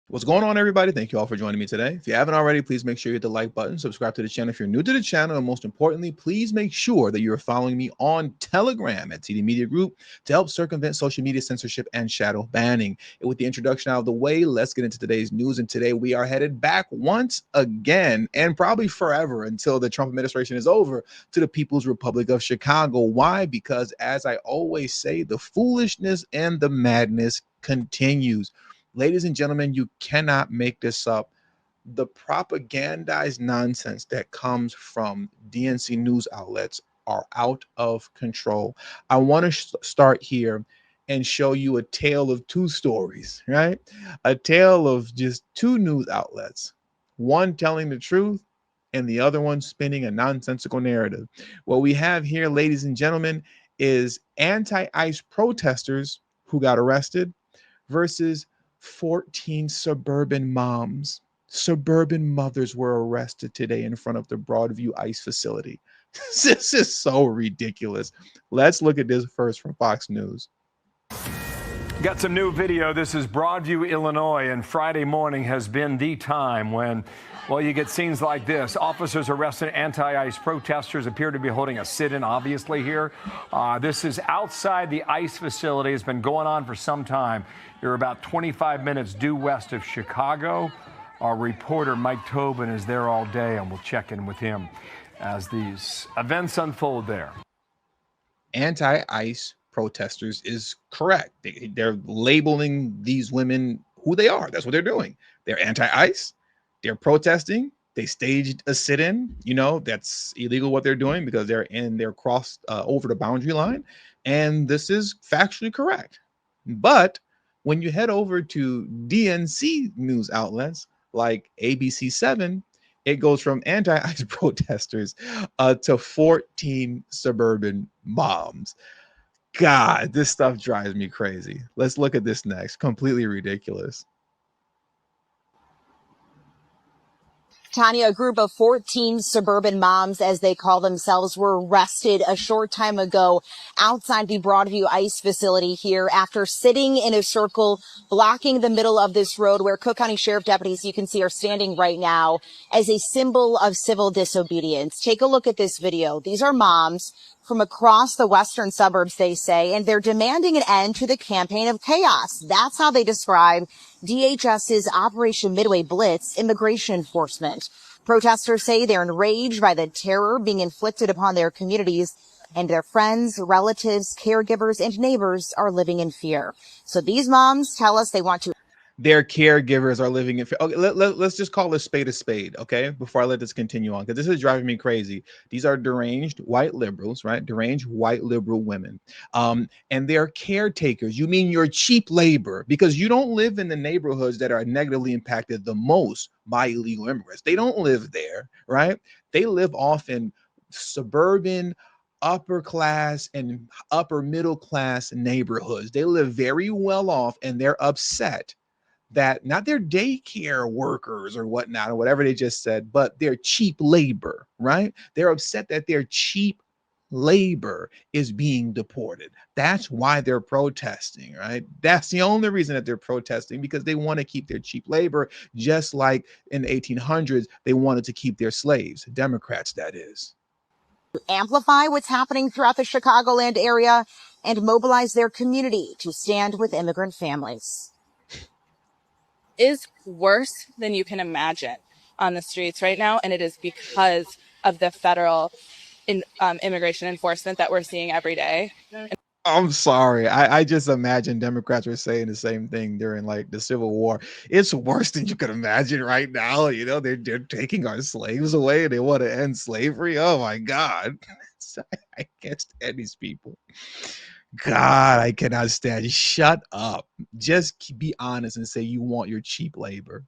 What's going on, everybody? Thank you all for joining me today. If you haven't already, please make sure you hit the like button, subscribe to the channel if you're new to the channel, and most importantly, please make sure that you're following me on Telegram at TD Media Group to help circumvent social media censorship and shadow banning. And with the introduction out of the way, let's get into today's news. And today we are headed back once again, and probably forever until the Trump administration is over, to the People's Republic of Chicago. Why? Because as I always say, the foolishness and the madness continues. Ladies and gentlemen, you cannot make this up. The propagandized nonsense that comes from DNC news outlets are out of control. I want to start here and show you a tale of two stories, right? A tale of just two news outlets, one telling the truth and the other one spinning a nonsensical narrative. What we have here, ladies and gentlemen, is anti-ICE protesters who got arrested versus 14 suburban moms. Suburban mothers were arrested today in front of the Broadview ICE facility. This is so ridiculous. Let's look at this first from Fox News. Got some new video. This is Broadview, Illinois, and Friday morning has been the time when, well, you get scenes like this. Officers arrested anti-ICE protesters appear to be holding a sit-in, obviously, here. This is outside the ICE facility. It's been going on for some time. You're about 25 minutes due west of Chicago. Our reporter, Mike Tobin, is there all day, and we'll check in with him as these events unfold there. Anti-ICE protesters is correct. They're labeling these women who they are. That's what they're doing. They're anti-ICE. They're protesting. They staged a sit-in. You know, that's illegal what they're doing because they're crossed over the boundary line. And this is factually correct. But when you head over to DNC news outlets like ABC7, it goes from anti-ICE protesters to 14 suburban moms. God, this stuff drives me crazy. Let's look at this next. Completely ridiculous. Tanya, a group of 14 suburban moms, as they call themselves, were arrested a short time ago outside the Broadview ICE facility here after sitting in a circle blocking the middle of this road where Cook County Sheriff deputies, you can see, are standing right now as a symbol of civil disobedience. Take a look at this video. These are moms from across the western suburbs, they say, and they're demanding an end to the campaign of chaos. That's how they describe DHS's Operation Midway Blitz immigration enforcement. Protesters say they're enraged by the terror being inflicted upon their communities, and their friends, relatives, caregivers, and neighbors are living in fear. So these moms tell us they want to. Their caregivers are living in fear. Okay, let's just call a spade, okay? Before I let this continue on, because this is driving me crazy. These are deranged white liberals, right? Deranged white liberal women. And they're caretakers. You mean you're cheap labor because you don't live in the neighborhoods that are negatively impacted the most by illegal immigrants. They don't live there, right? They live off in suburban, upper class and upper middle class neighborhoods. They live very well off, and they're upset that not their daycare workers or whatnot or whatever they just said, but their cheap labor, right? They're upset that their cheap labor is being deported. That's why they're protesting, right? That's the only reason that they're protesting, because they want to keep their cheap labor, just like in the 1800s, they wanted to keep their slaves, Democrats, that is. Amplify what's happening throughout the Chicagoland area and mobilize their community to stand with immigrant families. Is worse than you can imagine on the streets right now, and it is because of the federal immigration enforcement that we're seeing every day. I'm sorry. I just imagine Democrats were saying the same thing during like the Civil War. It's worse than you could imagine right now. You know, they're taking our slaves away and they want to end slavery. Oh my God. I can't stand these people. God, I cannot stand. Shut up. Just be honest and say you want your cheap labor.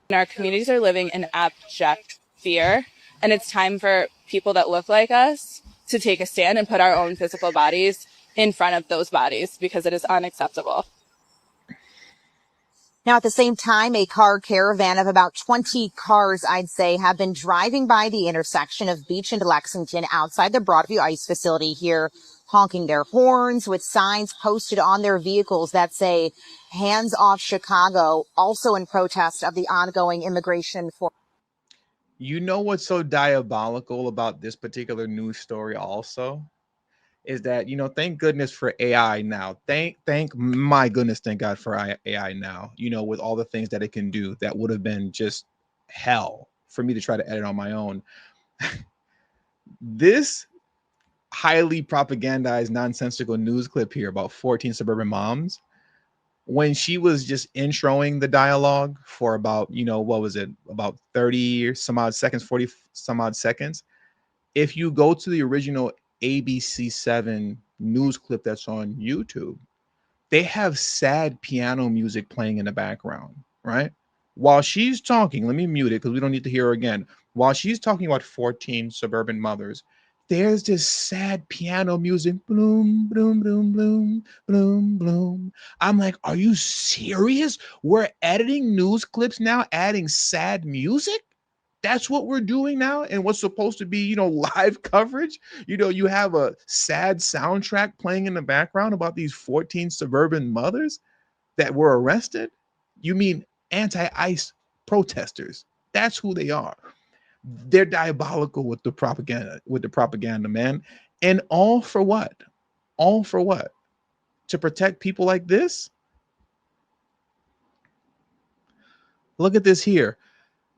And our communities are living in abject fear, and it's time for people that look like us to take a stand and put our own physical bodies in front of those bodies, because it is unacceptable. Now, at the same time, a car caravan of about 20 cars, I'd say, have been driving by the intersection of Beach and Lexington outside the Broadview ICE facility here, honking their horns with signs posted on their vehicles that say, Hands Off Chicago, also in protest of the ongoing immigration for. You know what's so diabolical about this particular news story also is that, thank goodness for AI now. Thank my goodness, thank God for AI now, with all the things that it can do that would have been just hell for me to try to edit on my own. This highly propagandized nonsensical news clip here about 14 suburban moms, when she was just introing the dialogue for about, what was it, about 30 or some odd seconds, 40 some odd seconds. If you go to the original ABC7 news clip that's on YouTube, they have sad piano music playing in the background, right? While she's talking, let me mute it because we don't need to hear her again. While she's talking about 14 suburban mothers, there's this sad piano music. Bloom, bloom, bloom, bloom, bloom, bloom. I'm like, are you serious? We're editing news clips now, adding sad music? That's what we're doing now. And what's supposed to be, live coverage, you have a sad soundtrack playing in the background about these 14 suburban mothers that were arrested. You mean anti-ICE protesters? That's who they are. They're diabolical with the propaganda, man. And all for what? All for what? To protect people like this? Look at this here.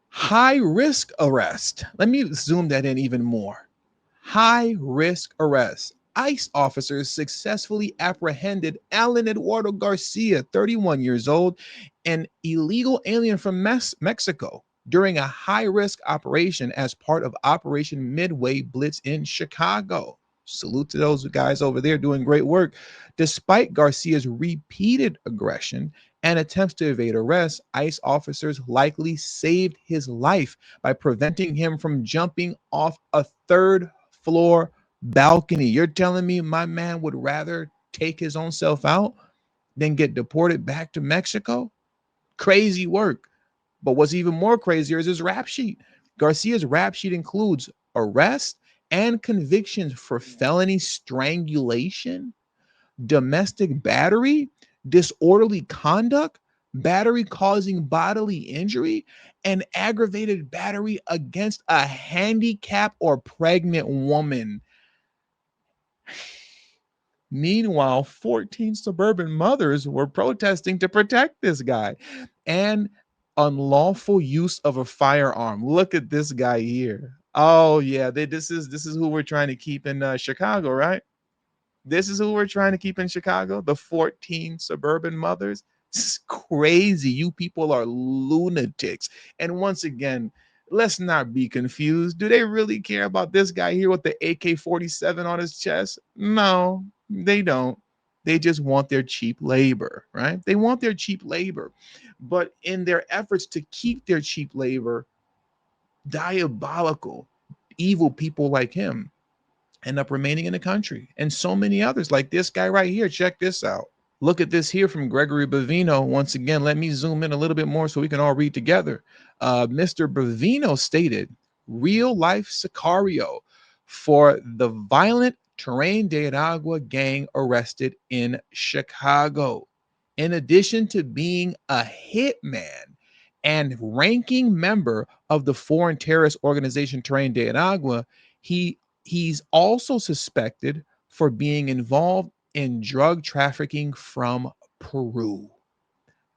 High risk arrest. Let me zoom that in even more. High risk arrest. ICE officers successfully apprehended Alan Eduardo Garcia, 31 years old, an illegal alien from Mexico, during a high risk operation as part of Operation Midway Blitz in Chicago. Salute to those guys over there doing great work. Despite Garcia's repeated aggression and attempts to evade arrest, ICE officers likely saved his life by preventing him from jumping off a third floor balcony. You're telling me my man would rather take his own self out than get deported back to Mexico? Crazy work. But what's even more crazier is his rap sheet. Garcia's rap sheet includes arrest and convictions for felony strangulation, domestic battery, disorderly conduct, battery causing bodily injury, and aggravated battery against a handicapped or pregnant woman. Meanwhile, 14 suburban mothers were protesting to protect this guy. And unlawful use of a firearm. Look at this guy here. Oh yeah, this is who we're trying to keep in Chicago, right? This is who we're trying to keep in Chicago, the 14 suburban mothers. It's crazy. You people are lunatics. And once again, let's not be confused. Do they really care about this guy here with the AK-47 on his chest? No, they don't. They just want their cheap labor, right? They want their cheap labor. But in their efforts to keep their cheap labor, diabolical, evil people like him end up remaining in the country. And so many others like this guy right here. Check this out. Look at this here from Gregory Bavino. Once again, let me zoom in a little bit more so we can all read together. Mr. Bavino stated, real life Sicario for the violent Tren de Aragua gang arrested in Chicago. In addition to being a hitman and ranking member of the foreign terrorist organization Tren de Aragua, he's also suspected for being involved in drug trafficking from Peru.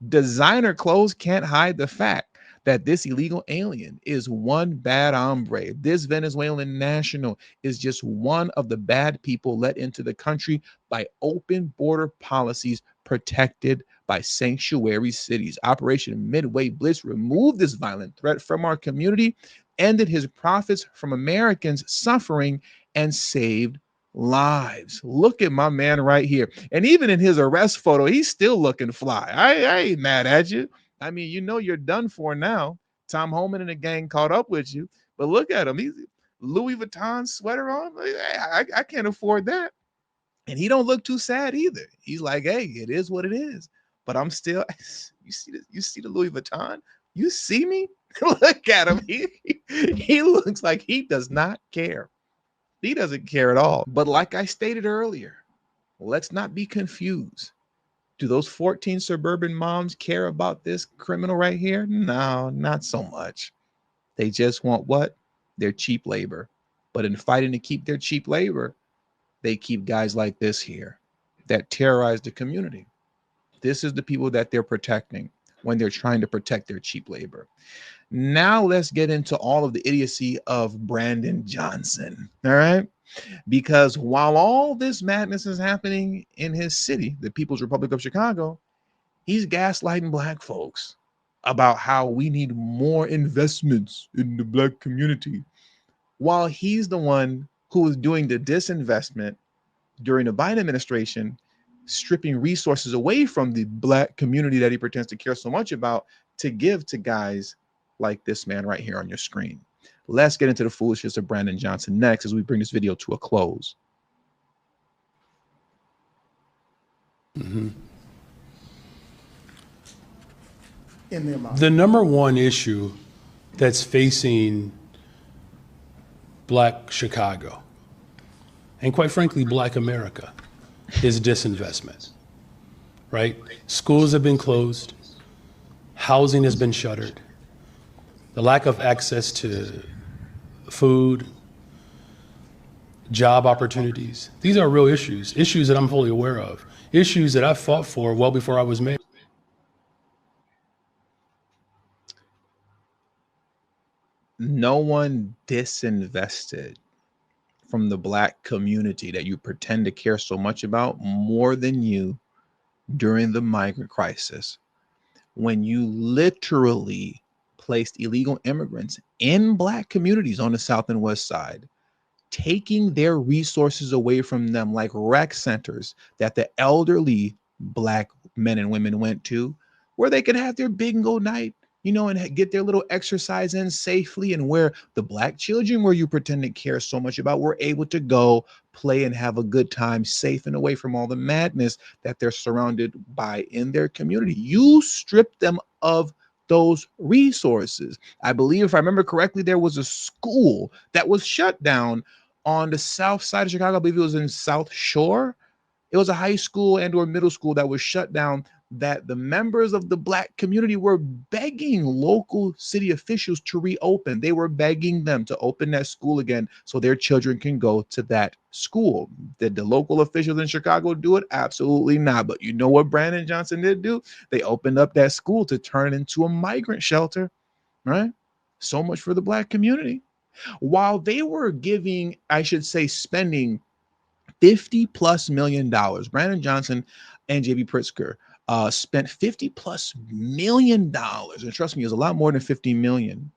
Designer clothes can't hide the fact that this illegal alien is one bad hombre. This Venezuelan national is just one of the bad people let into the country by open border policies protected by sanctuary cities. Operation Midway Blitz removed this violent threat from our community, ended his profits from Americans suffering, and saved lives. Look at my man right here. And even in his arrest photo, he's still looking fly. I ain't mad at you. I mean, you're done for now. Tom Holman and the gang caught up with you. But look at him. He's Louis Vuitton sweater on. I can't afford that. And he don't look too sad either. He's like, hey, it is what it is. But I'm still, you see the Louis Vuitton? You see me? Look at him. He looks like he does not care. He doesn't care at all. But like I stated earlier, let's not be confused. Do those 14 suburban moms care about this criminal right here? No, not so much. They just want what? Their cheap labor. But in fighting to keep their cheap labor, they keep guys like this here that terrorize the community. This is the people that they're protecting when they're trying to protect their cheap labor. Now let's get into all of the idiocy of Brandon Johnson. All right. Because while all this madness is happening in his city, the People's Republic of Chicago, he's gaslighting black folks about how we need more investments in the black community, while he's the one who was doing the disinvestment during the Biden administration, stripping resources away from the black community that he pretends to care so much about to give to guys like this man right here on your screen. Let's get into the foolishness of Brandon Johnson next as we bring this video to a close. Mm-hmm. The number one issue that's facing Black Chicago, and quite frankly, Black America, is disinvestment, right? Schools have been closed, housing has been shuttered, the lack of access to food, job opportunities. These are real issues that I'm fully aware of, issues that I fought for well before I was mayor. No one disinvested from the black community that you pretend to care so much about more than you during the migrant crisis, when you literally placed illegal immigrants in black communities on the South and West Side, taking their resources away from them, like rec centers that the elderly black men and women went to, where they could have their bingo night, you know, and get their little exercise in safely, and where the black children, where you pretend to care so much about, were able to go play and have a good time, safe and away from all the madness that they're surrounded by in their community. You stripped them of those resources. I believe, if I remember correctly, there was a school that was shut down on the south side of Chicago. I believe it was in South Shore. It was a high school and or middle school that was shut down, that the members of the black community were begging local city officials to reopen. They were begging them to open that school again so their children can go to that school. Did the local officials in Chicago do it? Absolutely not. But you know what Brandon Johnson did do? They opened up that school to turn it into a migrant shelter, right? So much for the black community. While they were giving, I should say, spending $50+ million, Brandon Johnson and JB Pritzker spent $50+ million, and trust me, it was a lot more than 50 million,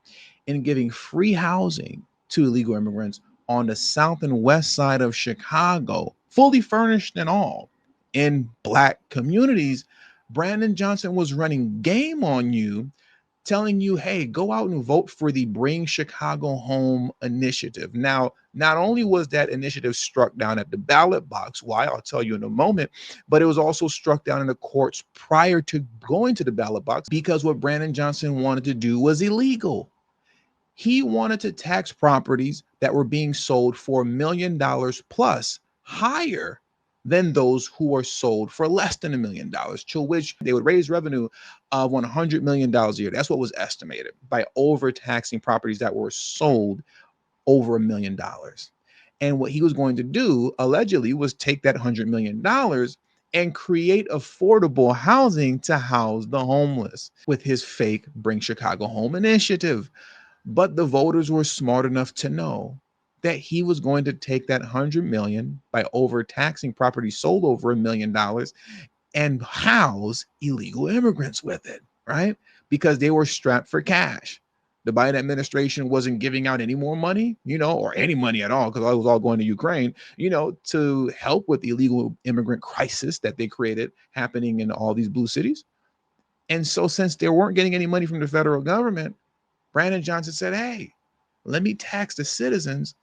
in giving free housing to illegal immigrants on the south and west side of Chicago, fully furnished and all, in black communities. Brandon Johnson was running game on you, telling you, hey, go out and vote for the Bring Chicago Home initiative. Now, not only was that initiative struck down at the ballot box, why, I'll tell you in a moment, but it was also struck down in the courts prior to going to the ballot box, because what Brandon Johnson wanted to do was illegal. He wanted to tax properties that were being sold for $1 million plus higher than those who are sold for less than $1 million, to which they would raise revenue of $100 million a year. That's what was estimated, by overtaxing properties that were sold over $1 million. And what he was going to do, allegedly, was take that $100 million and create affordable housing to house the homeless with his fake Bring Chicago Home initiative. But the voters were smart enough to know that he was going to take that $100 million by overtaxing properties sold over $1 million and house illegal immigrants with it, right? Because they were strapped for cash. The Biden administration wasn't giving out any more money, you know, or any money at all, because it was all going to Ukraine, you know, to help with the illegal immigrant crisis that they created happening in all these blue cities. And so, since they weren't getting any money from the federal government, Brandon Johnson said, hey, let me tax the citizens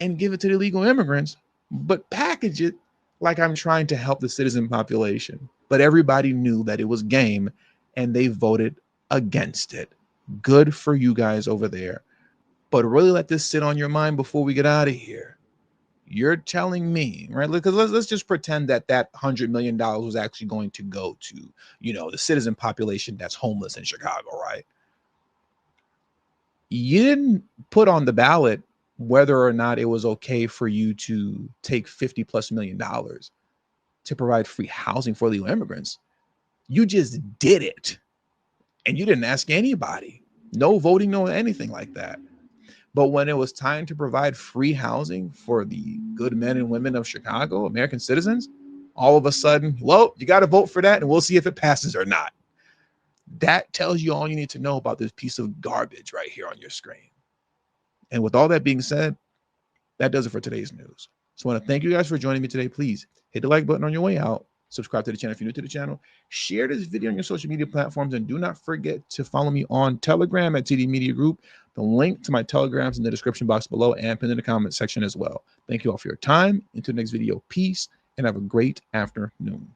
and give it to the illegal immigrants, but package it like I'm trying to help the citizen population. But everybody knew that it was game, and they voted against it. Good for you guys over there. But really let this sit on your mind before we get out of here. You're telling me, right? Because let's just pretend that $100 million was actually going to go to, the citizen population that's homeless in Chicago, right? You didn't put on the ballot whether or not it was okay for you to take $50+ million to provide free housing for illegal immigrants. You just did it. And you didn't ask anybody. No voting, no anything like that. But when it was time to provide free housing for the good men and women of Chicago, American citizens, all of a sudden, well, you got to vote for that and we'll see if it passes or not. That tells you all you need to know about this piece of garbage right here on your screen. And with all that being said, that does it for today's news. So I want to thank you guys for joining me today. Please hit the like button on your way out. Subscribe to the channel if you're new to the channel. Share this video on your social media platforms. And do not forget to follow me on Telegram at TD Media Group. The link to my Telegrams in the description box below and pinned in the comment section as well. Thank you all for your time. Until the next video, peace and have a great afternoon.